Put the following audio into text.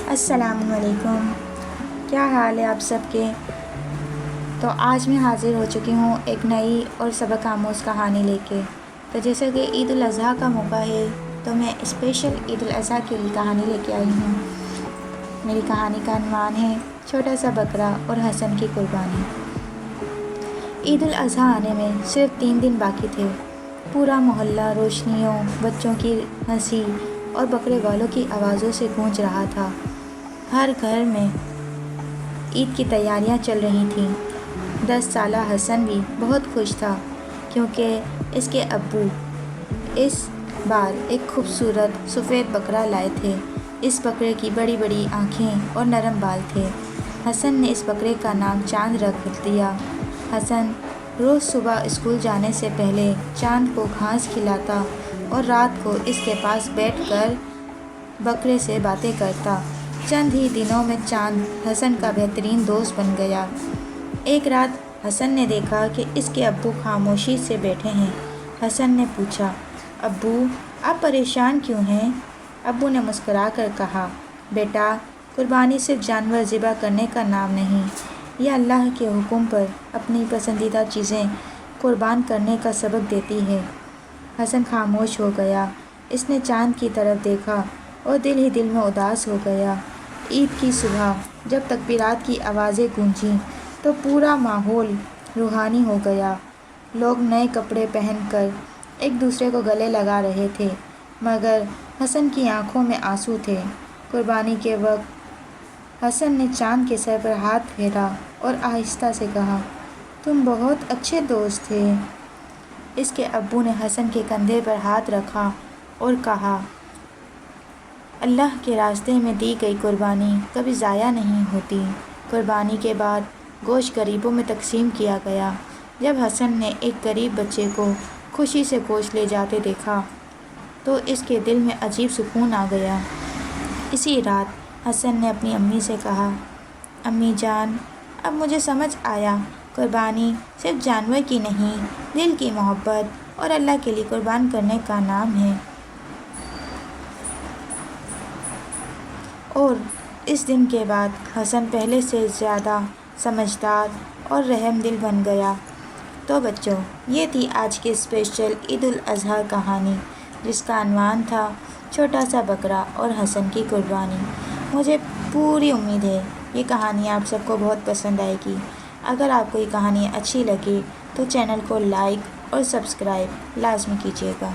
السلام علیکم، کیا حال ہے آپ سب کے؟ تو آج میں حاضر ہو چکی ہوں ایک نئی اور سبق آموز کہانی لے کے۔ تو جیسا کہ عید الاضحیٰ کا موقع ہے تو میں اسپیشل عید الاضحیٰ کے لیے کہانی لے کے آئی ہوں۔ میری کہانی کا عنوان ہے چھوٹا سا بکرا اور حسن کی قربانی۔ عید الاضحیٰ آنے میں صرف 3 دن باقی تھے۔ پورا محلہ روشنیوں، بچوں کی ہنسی اور بکرے والوں کی آوازوں سے گونج رہا تھا۔ ہر گھر میں عید کی تیاریاں چل رہی تھیں۔ 10 سالہ حسن بھی بہت خوش تھا کیونکہ اس کے ابو اس بار ایک خوبصورت سفید بکرا لائے تھے۔ اس بکرے کی بڑی بڑی آنکھیں اور نرم بال تھے۔ حسن نے اس بکرے کا نام چاند رکھ دیا۔ حسن روز صبح اسکول جانے سے پہلے چاند کو گھاس کھلاتا اور رات کو اس کے پاس بیٹھ کر بکرے سے باتیں کرتا۔ چند ہی دنوں میں چاند حسن کا بہترین دوست بن گیا۔ ایک رات حسن نے دیکھا کہ اس کے ابو خاموشی سے بیٹھے ہیں۔ حسن نے پوچھا، ابو آپ پریشان کیوں ہیں؟ ابو نے مسکرا کر کہا، بیٹا قربانی صرف جانور ذبح کرنے کا نام نہیں، یہ اللہ کے حکم پر اپنی پسندیدہ چیزیں قربان کرنے کا سبق دیتی ہے۔ حسن خاموش ہو گیا۔ اس نے چاند کی طرف دیکھا اور دل ہی دل میں اداس ہو گیا۔ عید کی صبح جب تکبیرات کی آوازیں گونجیں تو پورا ماحول روحانی ہو گیا۔ لوگ نئے کپڑے پہن کر ایک دوسرے کو گلے لگا رہے تھے، مگر حسن کی آنکھوں میں آنسو تھے۔ قربانی کے وقت حسن نے چاند کے سر پر ہاتھ پھیرا اور آہستہ سے کہا، تم بہت اچھے دوست تھے۔ اس کے ابو نے حسن کے کندھے پر ہاتھ رکھا اور کہا، اللہ کے راستے میں دی گئی قربانی کبھی ضائع نہیں ہوتی۔ قربانی کے بعد گوشت غریبوں میں تقسیم کیا گیا۔ جب حسن نے ایک غریب بچے کو خوشی سے گوشت لے جاتے دیکھا تو اس کے دل میں عجیب سکون آ گیا۔ اسی رات حسن نے اپنی امی سے کہا، امی جان اب مجھے سمجھ آیا، قربانی صرف جانور کی نہیں، دل کی محبت اور اللہ کے لیے قربان کرنے کا نام ہے۔ اور اس دن کے بعد حسن پہلے سے زیادہ سمجھدار اور رحم دل بن گیا۔ تو بچوں، یہ تھی آج کی اسپیشل عید الاضحیٰ کہانی جس کا عنوان تھا چھوٹا سا بکرا اور حسن کی قربانی۔ مجھے پوری امید ہے یہ کہانی آپ سب کو بہت پسند آئے گی۔ اگر آپ کو یہ کہانی اچھی لگے تو چینل کو لائک اور سبسکرائب لازمی کیجیے گا۔